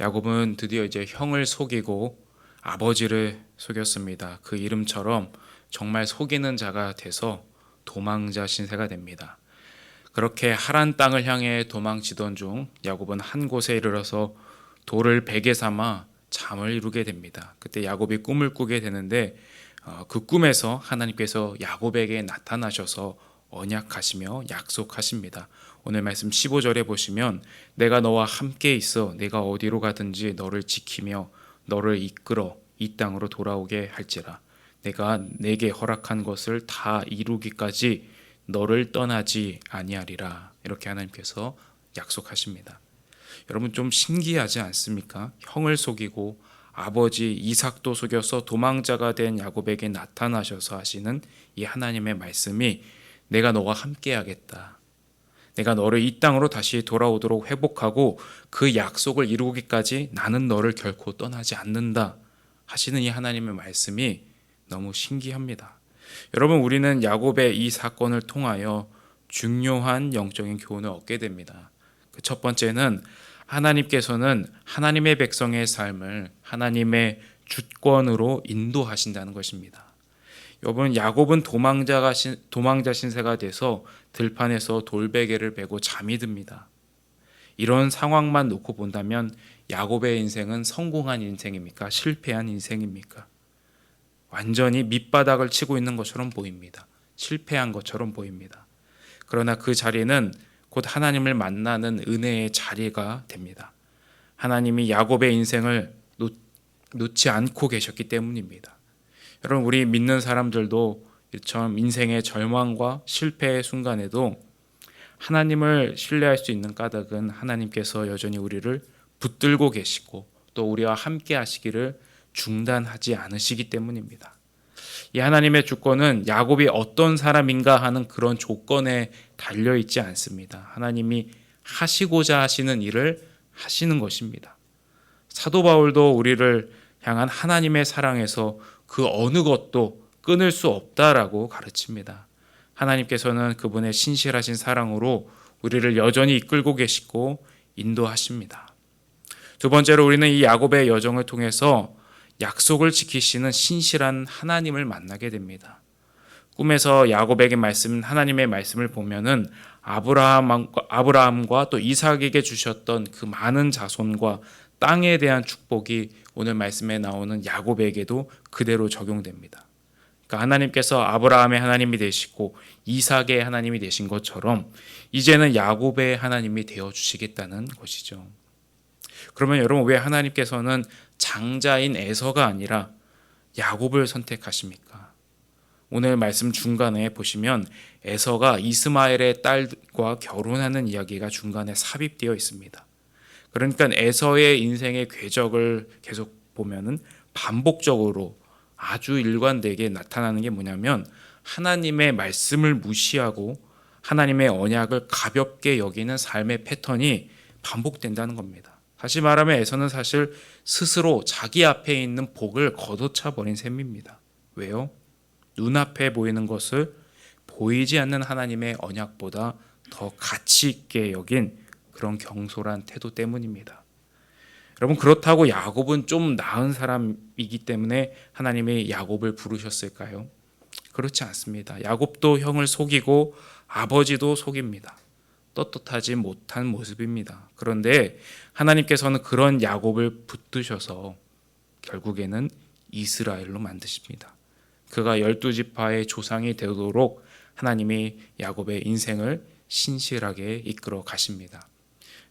야곱은 드디어 이제 형을 속이고 아버지를 속였습니다. 그 이름처럼 정말 속이는 자가 돼서 도망자 신세가 됩니다. 그렇게 하란 땅을 향해 도망치던 중 야곱은 한 곳에 이르러서 돌을 베개 삼아 잠을 이루게 됩니다. 그때 야곱이 꿈을 꾸게 되는데 그 꿈에서 하나님께서 야곱에게 나타나셔서 언약하시며 약속하십니다. 오늘 말씀 15절에 보시면 내가 너와 함께 있어 내가 어디로 가든지 너를 지키며 너를 이끌어 이 땅으로 돌아오게 할지라. 내가 내게 허락한 것을 다 이루기까지 너를 떠나지 아니하리라. 이렇게 하나님께서 약속하십니다. 여러분 좀 신기하지 않습니까? 형을 속이고 아버지 이삭도 속여서 도망자가 된 야곱에게 나타나셔서 하시는 이 하나님의 말씀이 내가 너와 함께 하겠다. 내가 너를 이 땅으로 다시 돌아오도록 회복하고 그 약속을 이루기까지 나는 너를 결코 떠나지 않는다 하시는 이 하나님의 말씀이 너무 신기합니다. 여러분 우리는 야곱의 이 사건을 통하여 중요한 영적인 교훈을 얻게 됩니다. 그 첫 번째는 하나님께서는 하나님의 백성의 삶을 하나님의 주권으로 인도하신다는 것입니다. 여러분 야곱은 도망자 신세가 돼서 들판에서 돌베개를 베고 잠이 듭니다. 이런 상황만 놓고 본다면 야곱의 인생은 성공한 인생입니까? 실패한 인생입니까? 완전히 밑바닥을 치고 있는 것처럼 보입니다. 실패한 것처럼 보입니다. 그러나 그 자리는 곧 하나님을 만나는 은혜의 자리가 됩니다. 하나님이 야곱의 인생을 놓지 않고 계셨기 때문입니다. 여러분 우리 믿는 사람들도 이처럼 인생의 절망과 실패의 순간에도 하나님을 신뢰할 수 있는 까닭은 하나님께서 여전히 우리를 붙들고 계시고 또 우리와 함께 하시기를 중단하지 않으시기 때문입니다. 이 하나님의 주권은 야곱이 어떤 사람인가 하는 그런 조건에 달려있지 않습니다. 하나님이 하시고자 하시는 일을 하시는 것입니다. 사도 바울도 우리를 향한 하나님의 사랑에서 그 어느 것도 끊을 수 없다라고 가르칩니다. 하나님께서는 그분의 신실하신 사랑으로 우리를 여전히 이끌고 계시고 인도하십니다. 두 번째로 우리는 이 야곱의 여정을 통해서 약속을 지키시는 신실한 하나님을 만나게 됩니다. 꿈에서 야곱에게 하나님의 말씀을 보면은 아브라함과 또 이삭에게 주셨던 그 많은 자손과 땅에 대한 축복이 오늘 말씀에 나오는 야곱에게도 그대로 적용됩니다. 그러니까 하나님께서 아브라함의 하나님이 되시고 이삭의 하나님이 되신 것처럼 이제는 야곱의 하나님이 되어주시겠다는 것이죠. 그러면 여러분 왜 하나님께서는 장자인 에서가 아니라 야곱을 선택하십니까? 오늘 말씀 중간에 보시면 에서가 이스마엘의 딸과 결혼하는 이야기가 중간에 삽입되어 있습니다. 그러니까 에서의 인생의 궤적을 계속 보면은 반복적으로 아주 일관되게 나타나는 게 뭐냐면 하나님의 말씀을 무시하고 하나님의 언약을 가볍게 여기는 삶의 패턴이 반복된다는 겁니다. 다시 말하면 에서는 사실 스스로 자기 앞에 있는 복을 걷어차 버린 셈입니다. 왜요? 눈앞에 보이는 것을 보이지 않는 하나님의 언약보다 더 가치 있게 여긴 그런 경솔한 태도 때문입니다. 여러분 그렇다고 야곱은 좀 나은 사람이기 때문에 하나님이 야곱을 부르셨을까요? 그렇지 않습니다. 야곱도 형을 속이고 아버지도 속입니다. 떳떳하지 못한 모습입니다. 그런데 하나님께서는 그런 야곱을 붙드셔서 결국에는 이스라엘로 만드십니다. 그가 12지파의 조상이 되도록 하나님이 야곱의 인생을 신실하게 이끌어 가십니다.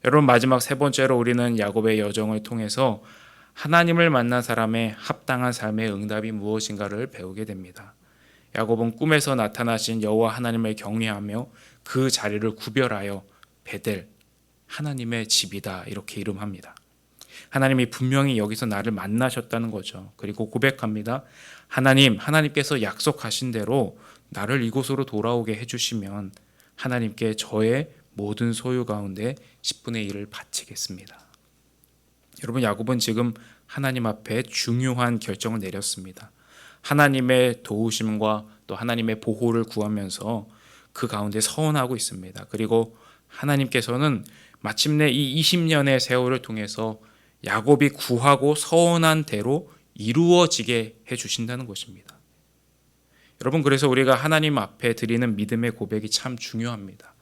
여러분 마지막 세 번째로 우리는 야곱의 여정을 통해서 하나님을 만난 사람의 합당한 삶의 응답이 무엇인가를 배우게 됩니다. 야곱은 꿈에서 나타나신 여호와 하나님을 경외하며 그 자리를 구별하여 베델, 하나님의 집이다 이렇게 이름합니다. 하나님이 분명히 여기서 나를 만나셨다는 거죠. 그리고 고백합니다. 하나님께서 약속하신 대로 나를 이곳으로 돌아오게 해주시면 하나님께 저의 모든 소유 가운데 10분의 1을 바치겠습니다. 여러분 야곱은 지금 하나님 앞에 중요한 결정을 내렸습니다. 하나님의 도우심과 또 하나님의 보호를 구하면서 그 가운데 서원하고 있습니다. 그리고 하나님께서는 마침내 이 20년의 세월을 통해서 야곱이 구하고 서원한 대로 이루어지게 해주신다는 것입니다. 여러분, 그래서 우리가 하나님 앞에 드리는 믿음의 고백이 참 중요합니다.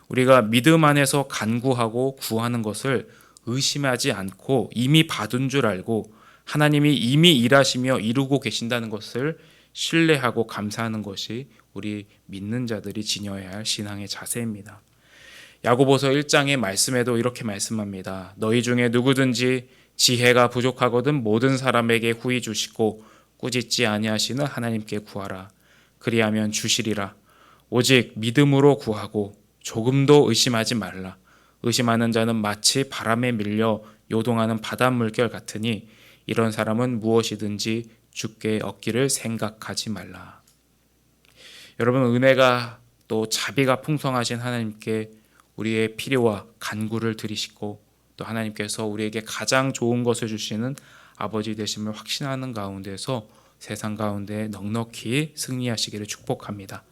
우리가 믿음 안에서 간구하고 구하는 것을 의심하지 않고 이미 받은 줄 알고 하나님이 이미 일하시며 이루고 계신다는 것을 신뢰하고 감사하는 것이 우리 믿는 자들이 지녀야 할 신앙의 자세입니다. 야고보서 1장의 말씀에도 이렇게 말씀합니다. 너희 중에 누구든지 지혜가 부족하거든 모든 사람에게 후히 주시고 꾸짖지 아니하시는 하나님께 구하라. 그리하면 주시리라. 오직 믿음으로 구하고 조금도 의심하지 말라. 의심하는 자는 마치 바람에 밀려 요동하는 바닷물결 같으니 이런 사람은 무엇이든지 주께 얻기를 생각하지 말라. 여러분, 은혜가 또 자비가 풍성하신 하나님께 우리의 필요와 간구를 드리시고 또 하나님께서 우리에게 가장 좋은 것을 주시는 아버지 되심을 확신하는 가운데서 세상 가운데 넉넉히 승리하시기를 축복합니다.